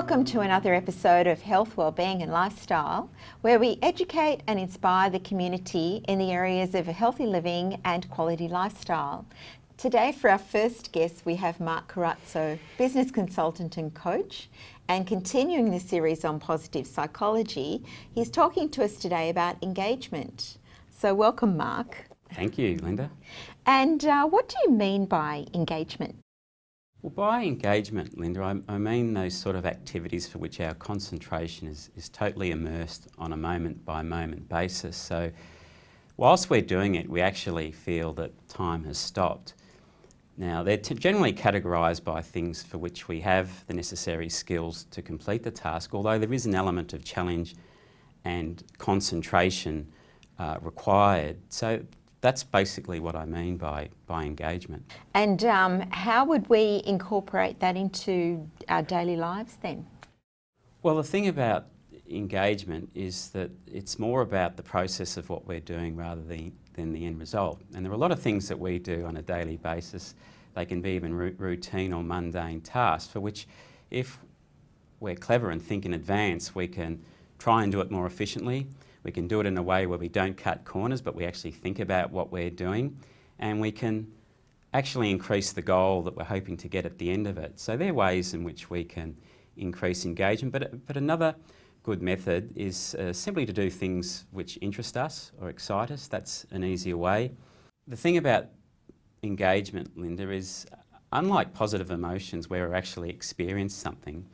Welcome to another episode of Health, Wellbeing and Lifestyle, where we educate and inspire the community in the areas of healthy living and quality lifestyle. Today, for our first guest, we have Mark Corazzo, business consultant and coach. And continuing the series on positive psychology, he's talking to us today about engagement. So welcome, Mark. Thank you, Linda. And what do you mean by engagement? Well, by engagement, Linda, I mean those sort of activities for which our concentration is totally immersed on a moment-by-moment basis. So whilst we're doing it, we actually feel that time has stopped. Now, they're generally categorised by things for which we have the necessary skills to complete the task, although there is an element of challenge and concentration required. So that's basically what I mean by engagement. And how would we incorporate that into our daily lives then? Well, the thing about engagement is that it's more about the process of what we're doing rather than the end result. And there are a lot of things that we do on a daily basis. They can be even routine or mundane tasks for which, if we're clever and think in advance, we can try and do it more efficiently. We can do it in a way where we don't cut corners, but we actually think about what we're doing, and we can actually increase the goal that we're hoping to get at the end of it. So there are ways in which we can increase engagement, but another good method is simply to do things which interest us or excite us. That's an easier way. The thing about engagement, Linda, is unlike positive emotions where we actually experience something,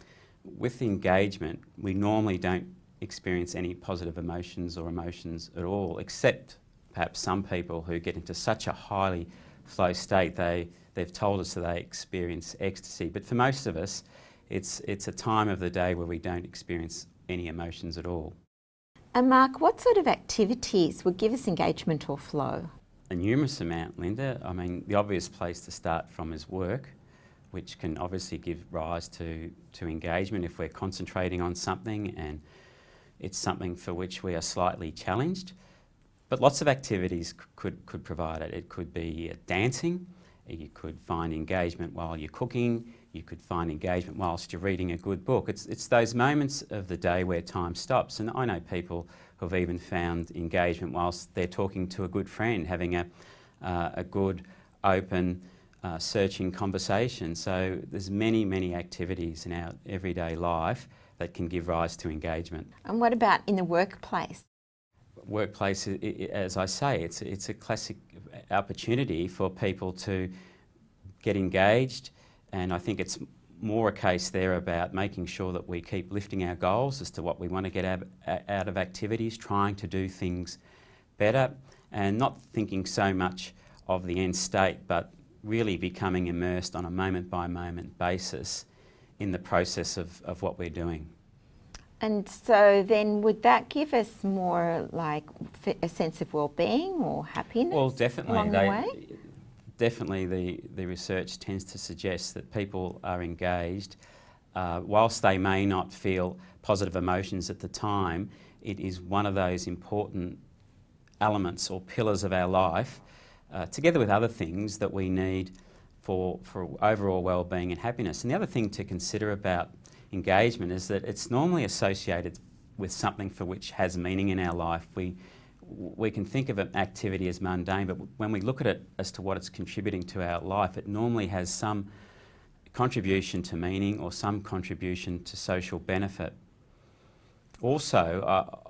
with engagement we normally don't experience any positive emotions or emotions at all, except perhaps some people who get into such a highly flow state they've told us that they experience ecstasy. But for most of us, it's a time of the day where we don't experience any emotions at all. And Mark, what sort of activities would give us engagement or flow? A numerous amount, Linda. I mean, the obvious place to start from is work, which can obviously give rise to engagement if we're concentrating on something and it's something for which we are slightly challenged. But lots of activities could provide it. It could be dancing, you could find engagement while you're cooking, you could find engagement whilst you're reading a good book. It's those moments of the day where time stops. And I know people who've even found engagement whilst they're talking to a good friend, having a good, open, searching conversation. So there's many activities in our everyday life that can give rise to engagement. And what about in the workplace? Workplace, as I say, it's a classic opportunity for people to get engaged, and I think it's more a case there about making sure that we keep lifting our goals as to what we want to get out of activities, trying to do things better, and not thinking so much of the end state, but really becoming immersed on a moment-by-moment basis in the process of what we're doing. And so then would that give us more like a sense of well-being or happiness? Well, definitely. Along the way? Definitely the research tends to suggest that people are engaged. Whilst they may not feel positive emotions at the time, it is one of those important elements or pillars of our life, together with other things that we need for overall well-being and happiness. And the other thing to consider about engagement is that it's normally associated with something for which has meaning in our life. We can think of an activity as mundane, but when we look at it as to what it's contributing to our life, it normally has some contribution to meaning or some contribution to social benefit. Also,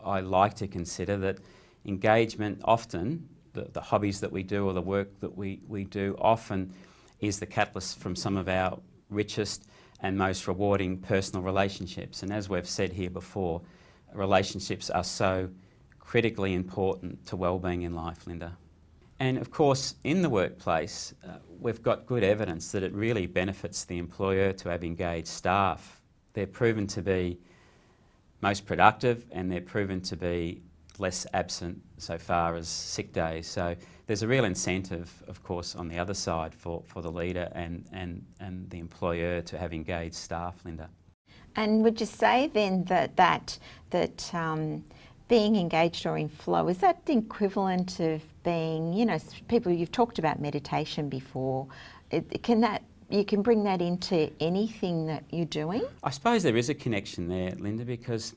I like to consider that engagement often, the hobbies that we do or the work that we do often is the catalyst from some of our richest and most rewarding personal relationships. And as we've said here before, relationships are so critically important to well-being in life, Linda. And of course, in the workplace, we've got good evidence that it really benefits the employer to have engaged staff. They're proven to be most productive and they're proven to be less absent so far as sick days. So there's a real incentive, of course, on the other side for the leader and the employer to have engaged staff, Linda. And would you say then that being engaged or in flow, is that the equivalent of being, people, you've talked about meditation before, can that you can bring that into anything that you're doing? I suppose there is a connection there, Linda, because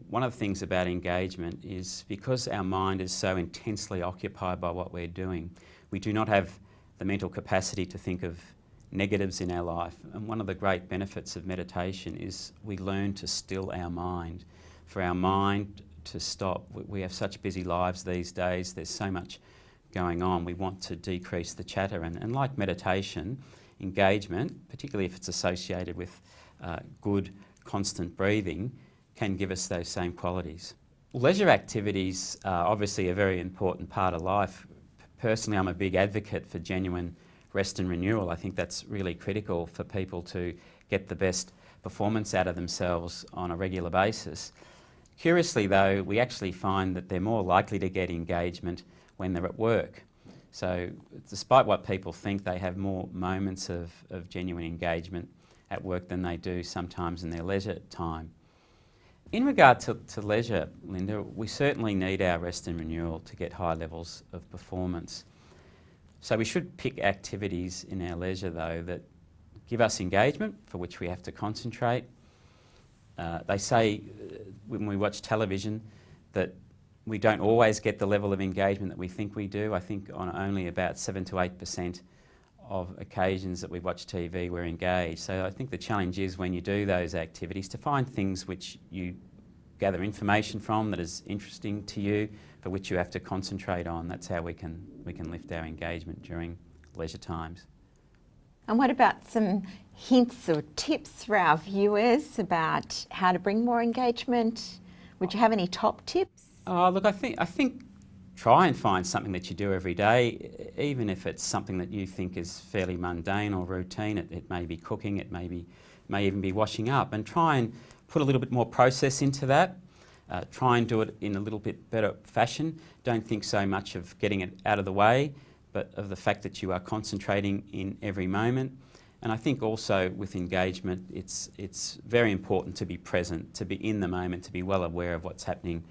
one of the things about engagement is because our mind is so intensely occupied by what we're doing, we do not have the mental capacity to think of negatives in our life. And one of the great benefits of meditation is we learn to still our mind. For our mind to stop, we have such busy lives these days, there's so much going on, we want to decrease the chatter. And like meditation, engagement, particularly if it's associated with good, constant breathing, can give us those same qualities. Leisure activities are obviously a very important part of life. Personally, I'm a big advocate for genuine rest and renewal. I think that's really critical for people to get the best performance out of themselves on a regular basis. Curiously though, we actually find that they're more likely to get engagement when they're at work. So despite what people think, they have more moments of genuine engagement at work than they do sometimes in their leisure time. In regard to leisure, Linda, we certainly need our rest and renewal to get high levels of performance. So we should pick activities in our leisure though that give us engagement, for which we have to concentrate. They say when we watch television that we don't always get the level of engagement that we think we do. I think on only about 7 to 8% of occasions that we watch TV we're engaged. So I think the challenge is when you do those activities to find things which you gather information from that is interesting to you, for which you have to concentrate on. That's how we can lift our engagement during leisure times. And what about some hints or tips for our viewers about how to bring more engagement? Would you have any top tips? Oh, look, I think try and find something that you do every day, even if it's something that you think is fairly mundane or routine. It may be cooking, it may even be washing up, and try and put a little bit more process into that. Try and do it in a little bit better fashion. Don't think so much of getting it out of the way, but of the fact that you are concentrating in every moment. And I think also with engagement, it's very important to be present, to be in the moment, to be well aware of what's happening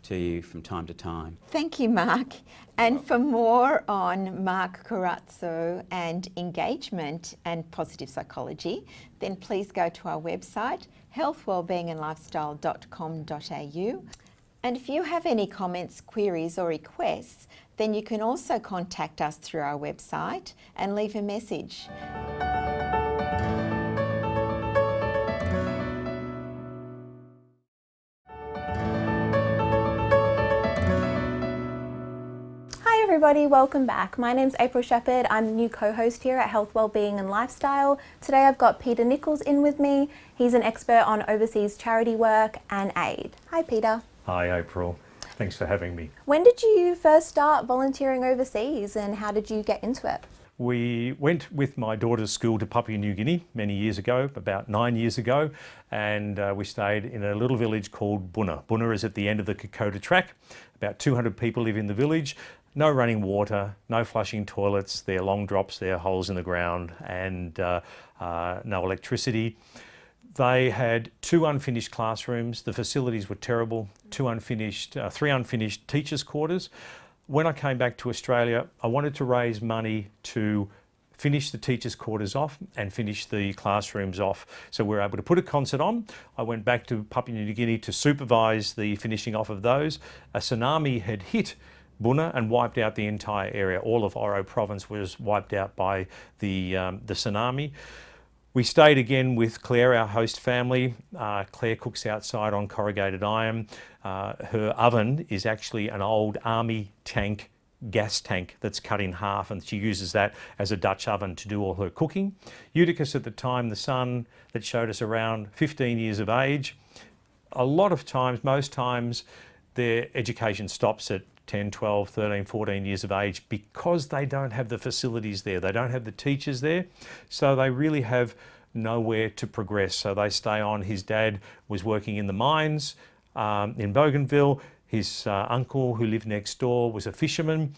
to you from time to time. Thank you, Mark. And for more on Mark Corazzo and engagement and positive psychology, then please go to our website, healthwellbeingandlifestyle.com.au. And if you have any comments, queries or requests, then you can also contact us through our website and leave a message. Hi everybody, welcome back. My name's April Shepherd. I'm the new co-host here at Health, Wellbeing and Lifestyle. Today I've got Peter Nichols in with me. He's an expert on overseas charity work and aid. Hi Peter. Hi April, thanks for having me. When did you first start volunteering overseas and how did you get into it? We went with my daughter's school to Papua New Guinea many years ago, about 9 years ago, and we stayed in a little village called Buna. Buna is at the end of the Kokoda track. About 200 people live in the village. No running water, no flushing toilets, there are long drops, there are holes in the ground, and no electricity. They had 2 unfinished classrooms, the facilities were terrible, 3 unfinished teachers' quarters. When I came back to Australia, I wanted to raise money to finish the teachers' quarters off and finish the classrooms off. So we were able to put a concert on. I went back to Papua New Guinea to supervise the finishing off of those. A tsunami had hit Buna and wiped out the entire area. All of Oro province was wiped out by the tsunami. We stayed again with Claire, our host family. Claire cooks outside on corrugated iron. Her oven is actually an old army tank, gas tank that's cut in half, and she uses that as a Dutch oven to do all her cooking. Eutychus at the time, the son that showed us around, 15 years of age. A lot of times, most times, their education stops at 10, 12, 13, 14 years of age because they don't have the facilities there. They don't have the teachers there. So they really have nowhere to progress. So they stay on. His dad was working in the mines in Bougainville. His uncle, who lived next door, was a fisherman.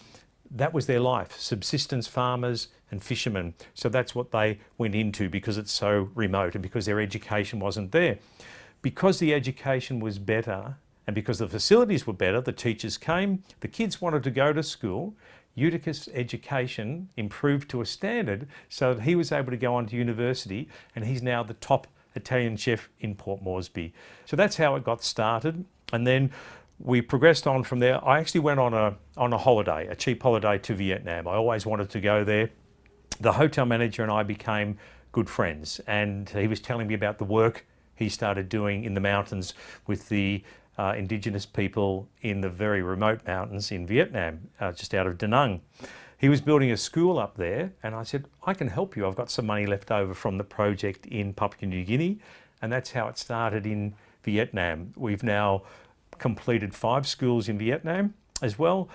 That was their life, subsistence farmers and fishermen. So that's what they went into because it's so remote and because their education wasn't there. Because the education was better, and because the facilities were better, the teachers came, the kids wanted to go to school, Eutychus' education improved to a standard so that he was able to go on to university, and he's now the top Italian chef in Port Moresby. So that's how it got started, and then we progressed on from there. I actually went on a holiday, a cheap holiday to Vietnam. I always wanted to go there. The hotel manager and I became good friends, and he was telling me about the work he started doing in the mountains with the indigenous people in the very remote mountains in Vietnam, just out of Da Nang. He was building a school up there, and I said, I can help you. I've got some money left over from the project in Papua New Guinea, and that's how it started in Vietnam. We've now completed 5 schools in Vietnam as well,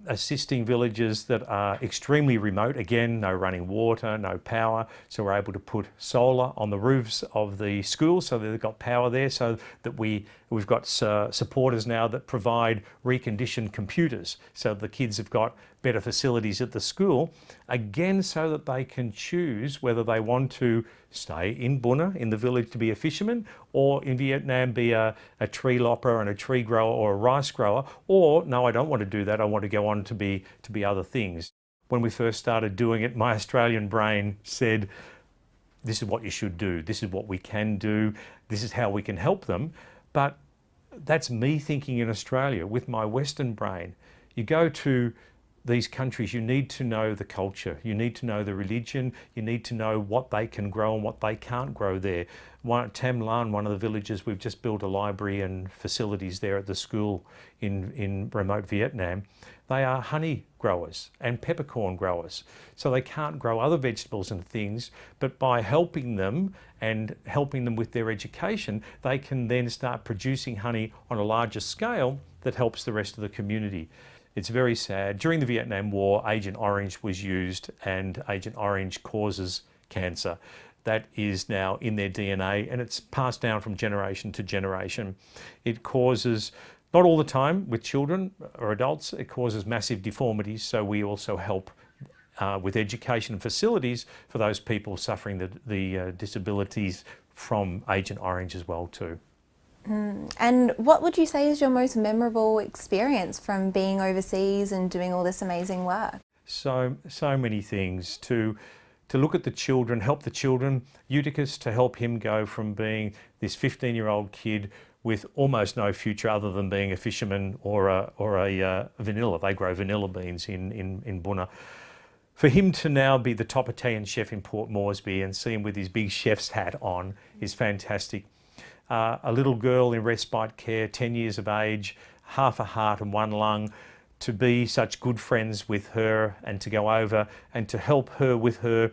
assisting villages that are extremely remote. Again, no running water, no power, so we're able to put solar on the roofs of the schools so that they've got power there, so that we've got supporters now that provide reconditioned computers, so the kids have got better facilities at the school, again, so that they can choose whether they want to stay in Buna, in the village, to be a fisherman, or in Vietnam be a tree lopper and a tree grower or a rice grower, or no, I don't want to do that, I want to go on to be other things. When we first started doing it, my Australian brain said, this is what you should do, this is what we can do, this is how we can help them. But that's me thinking in Australia with my Western brain. You go to these countries, you need to know the culture, you need to know the religion, you need to know what they can grow and what they can't grow there. Tam Lan, one of the villages, we've just built a library and facilities there at the school in remote Vietnam. They are honey growers and peppercorn growers. So they can't grow other vegetables and things, but by helping them and helping them with their education, they can then start producing honey on a larger scale that helps the rest of the community. It's very sad. During the Vietnam War, Agent Orange was used, and Agent Orange causes cancer. That is now in their DNA, and it's passed down from generation to generation. It causes, not all the time with children or adults, it causes massive deformities, so we also help with education facilities for those people suffering the disabilities from Agent Orange as well too. And what would you say is your most memorable experience from being overseas and doing all this amazing work? So many things. To look at the children, help the children. Eutychus, to help him go from being this 15-year-old kid with almost no future other than being a fisherman or a vanilla. They grow vanilla beans in Buna. For him to now be the top Italian chef in Port Moresby and see him with his big chef's hat on is fantastic. A little girl in respite care, 10 years of age, half a heart and one lung, to be such good friends with her and to go over and to help her with her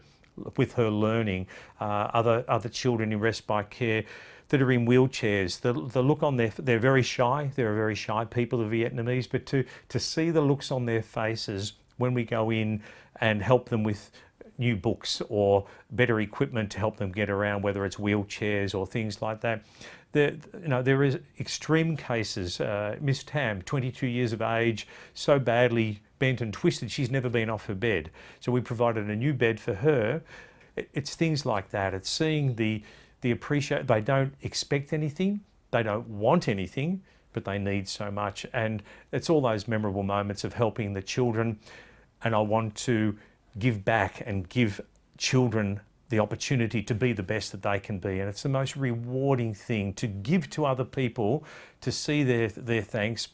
learning. Other children in respite care that are in wheelchairs, the look on they're very shy. They're very shy people, the Vietnamese, but to see the looks on their faces when we go in and help them with new books or better equipment to help them get around, whether it's wheelchairs or things like that. There is extreme cases. Miss Tam, 22 years of age, so badly bent and twisted, she's never been off her bed. So we provided a new bed for her. It's things like that. It's seeing the appreciate. They don't expect anything. They don't want anything, but they need so much. And it's all those memorable moments of helping the children. And I want to give back and give children the opportunity to be the best that they can be. And it's the most rewarding thing to give to other people, to see their thanks.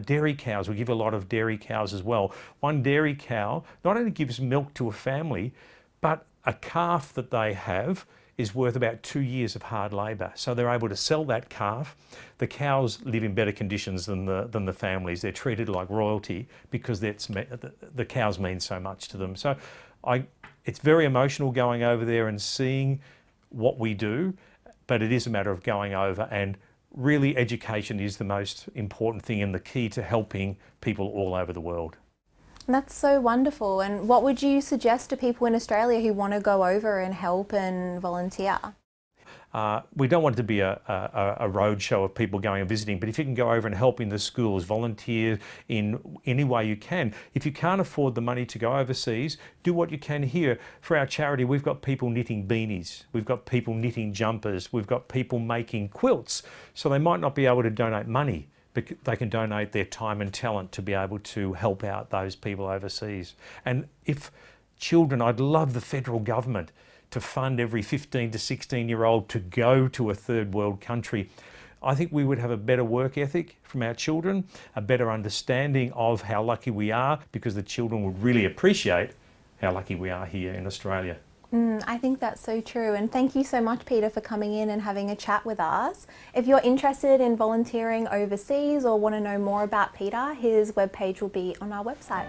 Dairy cows, we give a lot of dairy cows as well. One dairy cow not only gives milk to a family, but a calf that they have is worth about 2 years of hard labour. So they're able to sell that calf. The cows live in better conditions than the families. They're treated like royalty because the cows mean so much to them. So it's very emotional going over there and seeing what we do, but it is a matter of going over, and really education is the most important thing and the key to helping people all over the world. That's so wonderful. And what would you suggest to people in Australia who want to go over and help and volunteer? We don't want it to be a roadshow of people going and visiting, but if you can go over and help in the schools, volunteer in any way you can. If you can't afford the money to go overseas, do what you can here. For our charity, we've got people knitting beanies, we've got people knitting jumpers, we've got people making quilts. So they might not be able to donate money, they can donate their time and talent to be able to help out those people overseas. And if children, I'd love the federal government to fund every 15 to 16-year-old to go to a third world country. I think we would have a better work ethic from our children, a better understanding of how lucky we are, because the children would really appreciate how lucky we are here in Australia. I think that's so true, and thank you so much, Peter, for coming in and having a chat with us. If you're interested in volunteering overseas or want to know more about Peter, his webpage will be on our website.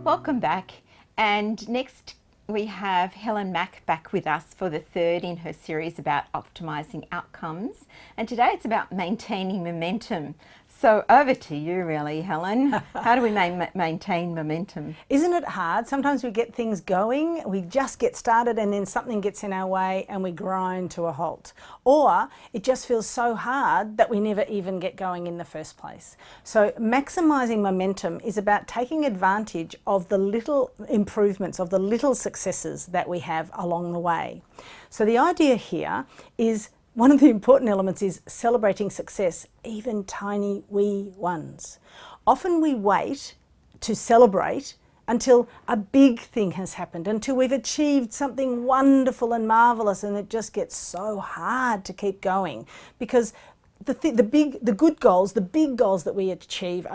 Welcome back, and next we have Helen Mack back with us for the third in her series about optimising outcomes, and today it's about maintaining momentum. So over to you really, Helen. How do we maintain momentum? Isn't it hard? Sometimes we get things going, we just get started and then something gets in our way and we grind to a halt. Or it just feels so hard that we never even get going in the first place. So maximising momentum is about taking advantage of the little improvements, of the little successes that we have along the way. So the idea here is, one of the important elements is celebrating success, even tiny wee ones. Often we wait to celebrate until a big thing has happened, until we've achieved something wonderful and marvellous, and it just gets so hard to keep going, because the good goals, the big goals that we achieve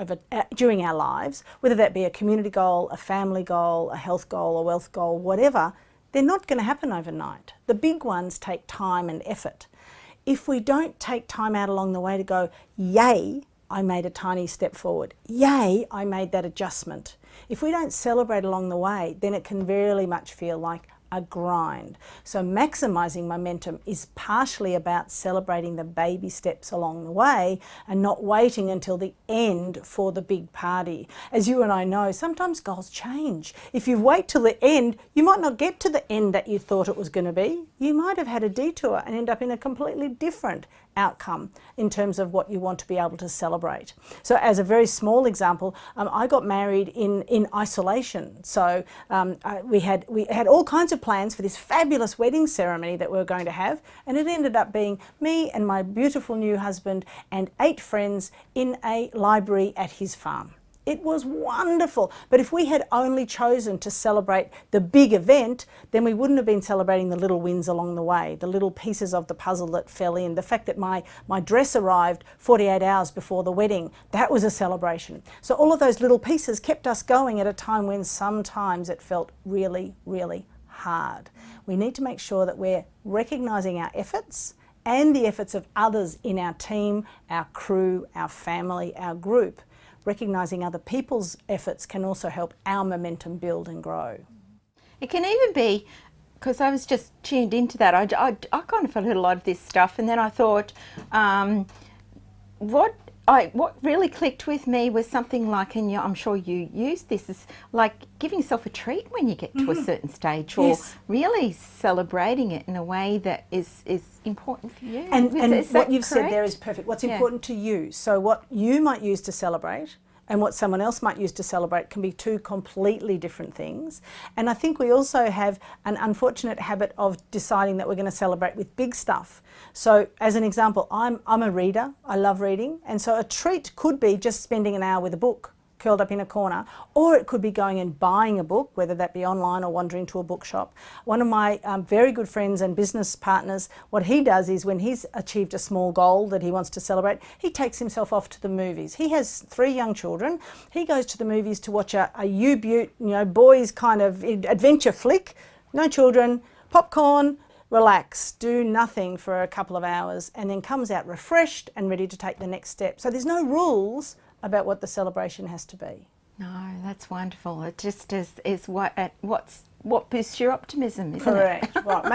during our lives, whether that be a community goal, a family goal, a health goal, a wealth goal, whatever, they're not going to happen overnight. The big ones take time and effort. If we don't take time out along the way to go, yay, I made a tiny step forward, yay, I made that adjustment. If we don't celebrate along the way, then it can very much feel like a grind. So maximising momentum is partially about celebrating the baby steps along the way and not waiting until the end for the big party. As you and I know, sometimes goals change. If you wait till the end, you might not get to the end that you thought it was going to be. You might have had a detour and end up in a completely different outcome in terms of what you want to be able to celebrate. So as a very small example, I got married in isolation. So we had all kinds of plans for this fabulous wedding ceremony that we were going to have, and it ended up being me and my beautiful new husband and 8 friends in a library at his farm. It was wonderful, but if we had only chosen to celebrate the big event, then we wouldn't have been celebrating the little wins along the way, the little pieces of the puzzle that fell in, the fact that my dress arrived 48 hours before the wedding, that was a celebration. So all of those little pieces kept us going at a time when sometimes it felt really, really hard. We need to make sure that we're recognising our efforts and the efforts of others in our team, our crew, our family, our group. Recognising other people's efforts can also help our momentum build and grow. It can even be, because I was just tuned into that, I kind of heard a lot of this stuff, and then I thought, what really clicked with me was something like, and I'm sure you use this, is like giving yourself a treat when you get to a certain stage, or really celebrating it in a way that is important for you. And what you've said there is perfect. What's important to you. So what you might use to celebrate and what someone else might use to celebrate can be two completely different things. And I think we also have an unfortunate habit of deciding that we're going to celebrate with big stuff. So as an example, I'm a reader, I love reading, and so a treat could be just spending an hour with a book, curled up in a corner, or it could be going and buying a book, whether that be online or wandering to a bookshop. One of my very good friends and business partners, what he does is when he's achieved a small goal that he wants to celebrate, he takes himself off to the movies. He has 3 young children. He goes to the movies to watch a U-Butte, boys kind of adventure flick, no children, popcorn, relax, do nothing for a couple of hours, and then comes out refreshed and ready to take the next step. So there's no rules about what the celebration has to be. No, that's wonderful. It just is what boosts your optimism, isn't Correct. it? What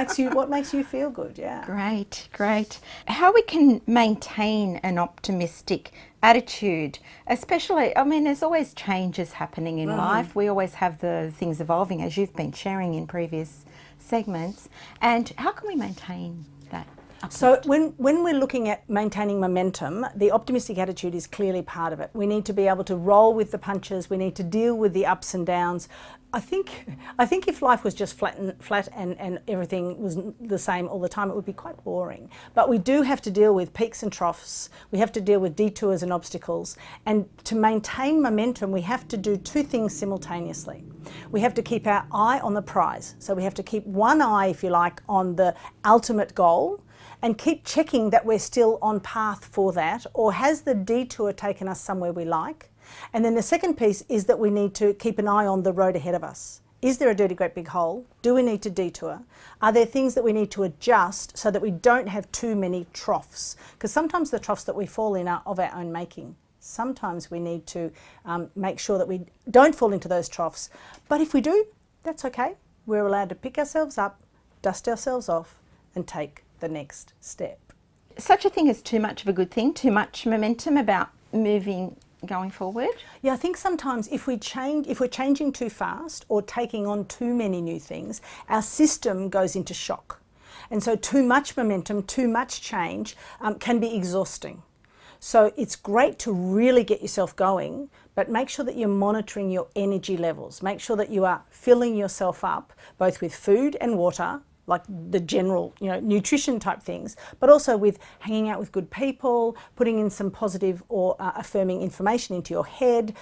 makes you feel good, yeah. Great. How we can maintain an optimistic attitude, especially, there's always changes happening in life. We always have the things evolving, as you've been sharing in previous segments. And how can we maintain that? So when we're looking at maintaining momentum, the optimistic attitude is clearly part of it. We need to be able to roll with the punches. We need to deal with the ups and downs. I think if life was just flat and everything was the same all the time, it would be quite boring. But we do have to deal with peaks and troughs. We have to deal with detours and obstacles. And to maintain momentum, we have to do two things simultaneously. We have to keep our eye on the prize. So we have to keep one eye, if you like, on the ultimate goal, and keep checking that we're still on path for that, or has the detour taken us somewhere we like? And then the second piece is that we need to keep an eye on the road ahead of us. Is there a dirty great big hole? Do we need to detour? Are there things that we need to adjust so that we don't have too many troughs? Because sometimes the troughs that we fall in are of our own making. Sometimes we need to make sure that we don't fall into those troughs. But if we do, that's okay. We're allowed to pick ourselves up, dust ourselves off, and take the next step. Such a thing as too much of a good thing, too much momentum about moving, going forward? Yeah, I think sometimes if we're changing too fast or taking on too many new things, our system goes into shock. And so too much momentum, too much change can be exhausting. So it's great to really get yourself going, but make sure that you're monitoring your energy levels. Make sure that you are filling yourself up both with food and water, like the general, nutrition type things, but also with hanging out with good people, putting in some positive or affirming information into your head,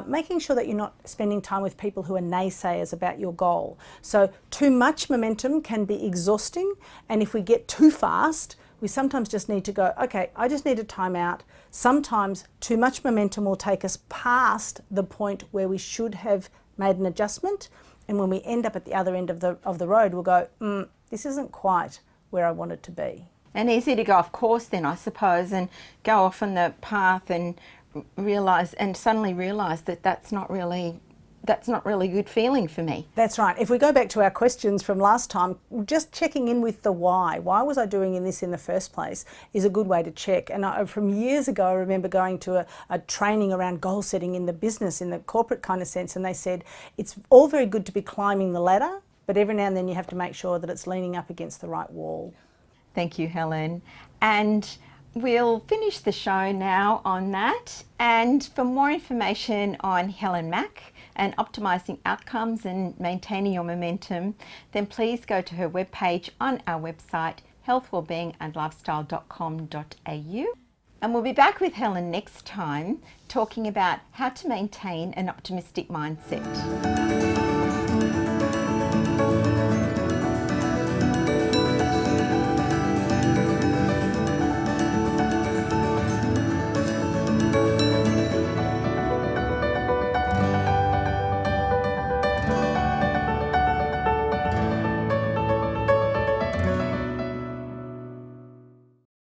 making sure that you're not spending time with people who are naysayers about your goal. So too much momentum can be exhausting, and if we get too fast, we sometimes just need to go, okay, I just need a time out. Sometimes too much momentum will take us past the point where we should have made an adjustment, and when we end up at the other end of the road, we'll go, this isn't quite where I wanted to be. And easy to go off course then, I suppose, and go off on the path and suddenly realise that that's not really good feeling for me. That's right. If we go back to our questions from last time, just checking in with the why. Why was I doing this in the first place is a good way to check. And from years ago, I remember going to a training around goal setting in the business, in the corporate kind of sense, and they said, it's all very good to be climbing the ladder, but every now and then you have to make sure that it's leaning up against the right wall. Thank you, Helen. And we'll finish the show now on that. And for more information on Helen Mack and optimising outcomes and maintaining your momentum, then please go to her webpage on our website, healthwellbeingandlifestyle.com.au. And we'll be back with Helen next time talking about how to maintain an optimistic mindset.